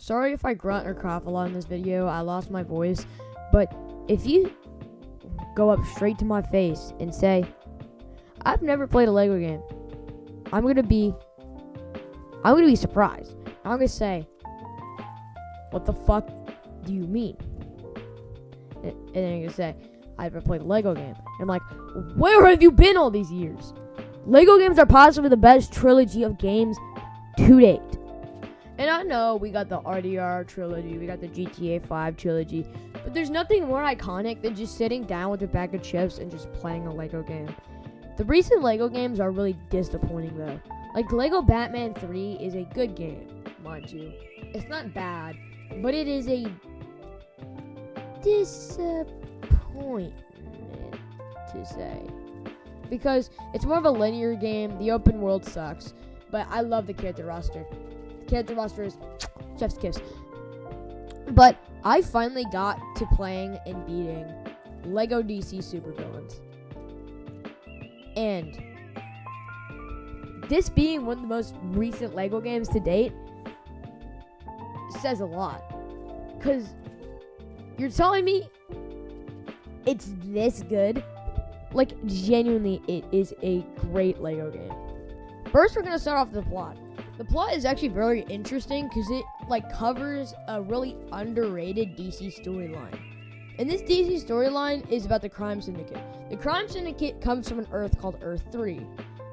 Sorry if I grunt or cough a lot in this video. I lost my voice. But if you go up straight to my face and say, I've never played a Lego game, I'm gonna be surprised. I'm gonna say, what the fuck do you mean? And then you're gonna say, I've never played a Lego game. And I'm like, where have you been all these years? Lego games are possibly the best trilogy of games to date. And I know we got the RDR trilogy, we got the GTA 5 trilogy, but there's nothing more iconic than just sitting down with a bag of chips and just playing a Lego game. The recent Lego games are really disappointing though. Like Lego Batman 3 is a good game, mind you. It's not bad, but it is a disappointment to say. Because it's more of a linear game, the open world sucks, but I love the character roster. The character roster is chef's kiss. But I finally got to playing and beating Lego DC Supervillains. And this being one of the most recent Lego games to date says a lot. Because you're telling me it's this good? Like, genuinely, it is a great Lego game. First, we're going to start off with the plot. The plot is actually very interesting because it, covers a really underrated DC storyline. And this DC storyline is about the Crime Syndicate. The Crime Syndicate comes from an Earth called Earth 3.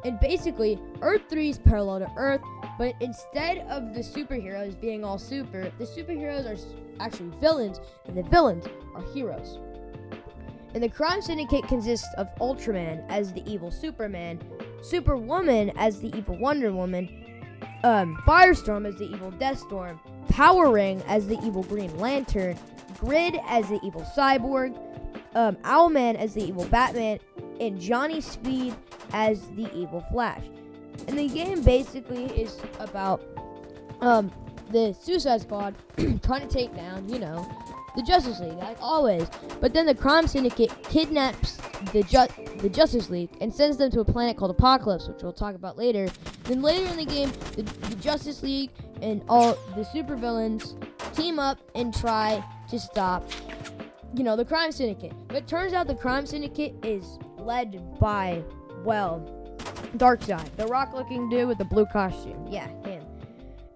And basically, Earth 3 is parallel to Earth, but instead of the superheroes being all super, the superheroes are actually villains, and the villains are heroes. And the Crime Syndicate consists of Ultraman as the evil Superman, Superwoman as the evil Wonder Woman, Firestorm as the evil Deathstorm, Power Ring as the evil Green Lantern, Grid as the evil Cyborg, Owlman as the evil Batman, and Johnny Speed as the evil Flash. And the game basically is about the Suicide Squad trying to take down, the Justice League, like always. But then the Crime Syndicate kidnaps the Justice League and sends them to a planet called Apocalypse, which we'll talk about later. Then later in the game, the Justice League and all the supervillains team up and try to stop, the Crime Syndicate. But it turns out the Crime Syndicate is led by, Darkseid, the rock-looking dude with the blue costume. Yeah, him.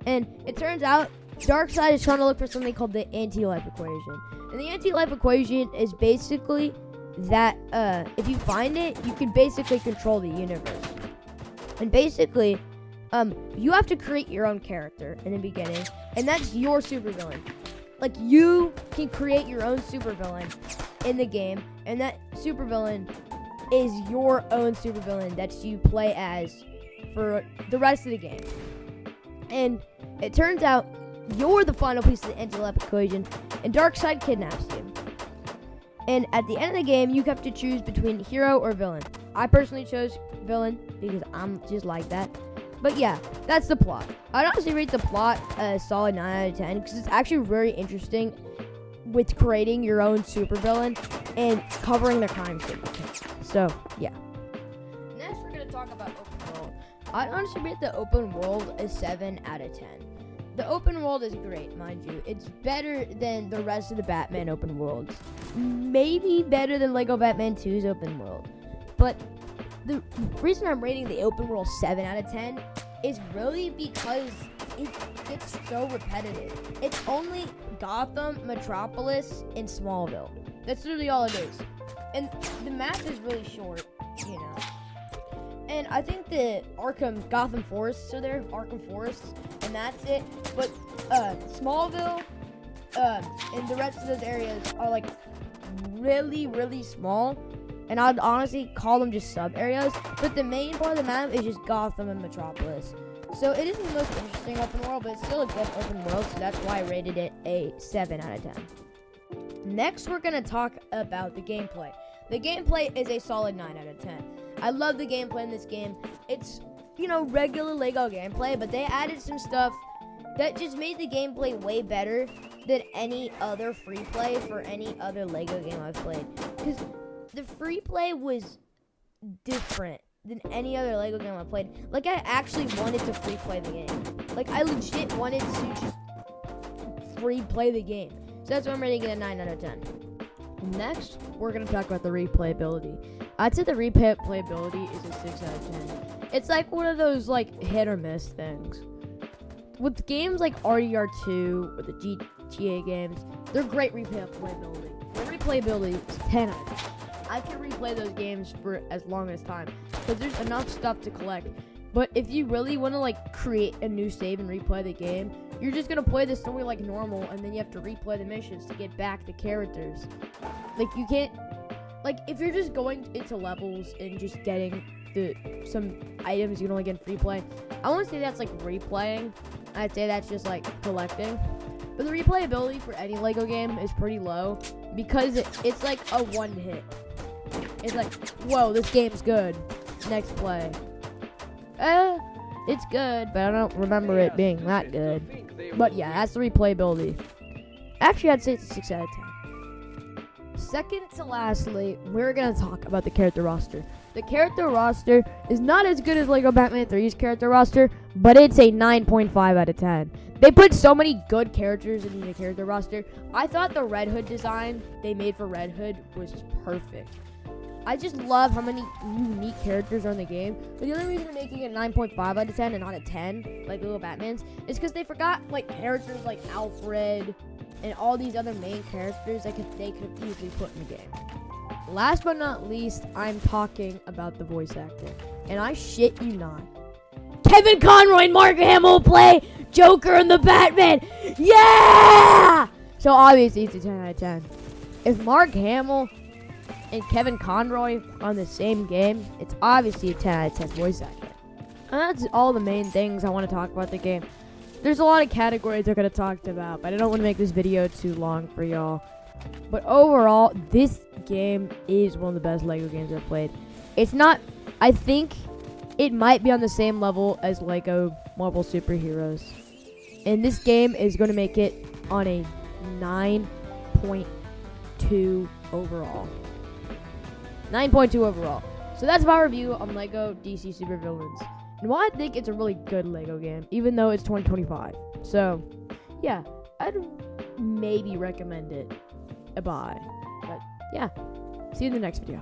And it turns out Darkseid is trying to look for something called the anti-life equation. And the anti-life equation is basically that if you find it, you can basically control the universe. And basically, you have to create your own character in the beginning, and that's your supervillain. Like, you can create your own supervillain in the game, and that supervillain is your own supervillain that you play as for the rest of the game. And it turns out you're the final piece of the anti-life equation, and Darkseid kidnaps you. And at the end of the game, you have to choose between hero or villain. I personally chose villain because I'm just like that. But yeah, that's the plot. I'd honestly rate the plot a solid 9 out of 10 because it's actually very interesting with creating your own supervillain and covering the crime syndicate. So, yeah. Next, we're going to talk about open world. I'd honestly rate the open world a 7 out of 10. The open world is great, mind you. It's better than the rest of the Batman open worlds. Maybe better than Lego Batman 2's open world. But the reason I'm rating the open world 7 out of 10 is really because it gets so repetitive. It's only Gotham, Metropolis, and Smallville. That's literally all it is. And the map is really short, And I think the Gotham Forests are there, Arkham Forests, and that's it. But Smallville and the rest of those areas are really, really small. And I'd honestly call them just sub-areas. But the main part of the map is just Gotham and Metropolis. So it isn't the most interesting open world, but it's still a good open world. So that's why I rated it a 7 out of 10. Next, we're going to talk about the gameplay. The gameplay is a solid 9 out of 10. I love the gameplay in this game. It's, regular Lego gameplay, but they added some stuff that just made the gameplay way better than any other free play for any other Lego game I've played. Because the free play was different than any other Lego game I played. I actually wanted to free play the game. I legit wanted to just replay the game. So that's why I'm rating it a 9 out of 10. Next, we're going to talk about the replayability. I'd say the replayability is a 6 out of 10. It's like one of those like hit or miss things. With games like RDR2 or the GTA games, they're great replayability. Their replayability is 10 out of 10. I can replay those games for as long as time because there's enough stuff to collect. But if you really want to like create a new save and replay the game, you're just gonna play the story like normal, and then you have to replay the missions to get back the characters. Like you can't, like if you're just going into levels and just getting some items you can only get in free play, I won't say that's like replaying. I'd say that's just like collecting. But the replayability for any Lego game is pretty low because it's like a one hit. It's like, whoa, this game's good. Next play. It's good, but I don't remember it being that good. But yeah, that's the replayability. Actually, I'd say it's a 6 out of 10. Second to lastly, we're going to talk about the character roster. The character roster is not as good as Lego Batman 3's character roster, but it's a 9.5 out of 10. They put so many good characters in the character roster. I thought the Red Hood design they made for Red Hood was just perfect. I just love how many unique characters are in the game. But the only reason they're making it 9.5 out of 10 and not a 10, like Lego Batman's, is because they forgot like characters like Alfred and all these other main characters that they could have easily put in the game. Last but not least, I'm talking about the voice acting. And I shit you not. Kevin Conroy and Mark Hamill play Joker and the Batman. Yeah! So obviously it's a 10 out of 10. If Mark Hamill and Kevin Conroy on the same game, it's obviously a 10 out of 10 voice acting. And that's all the main things I want to talk about the game. There's a lot of categories I could have talked about, but I don't want to make this video too long for y'all. But overall, this game is one of the best Lego games I've played. It's not, I think it might be on the same level as Lego Marvel Superheroes. And this game is going to make it on a 9.2 overall. 9.2 overall. So that's my review on Lego DC Supervillains. And why I think it's a really good Lego game, even though it's 2025. So, yeah, I'd maybe recommend it a buy. But, yeah, see you in the next video.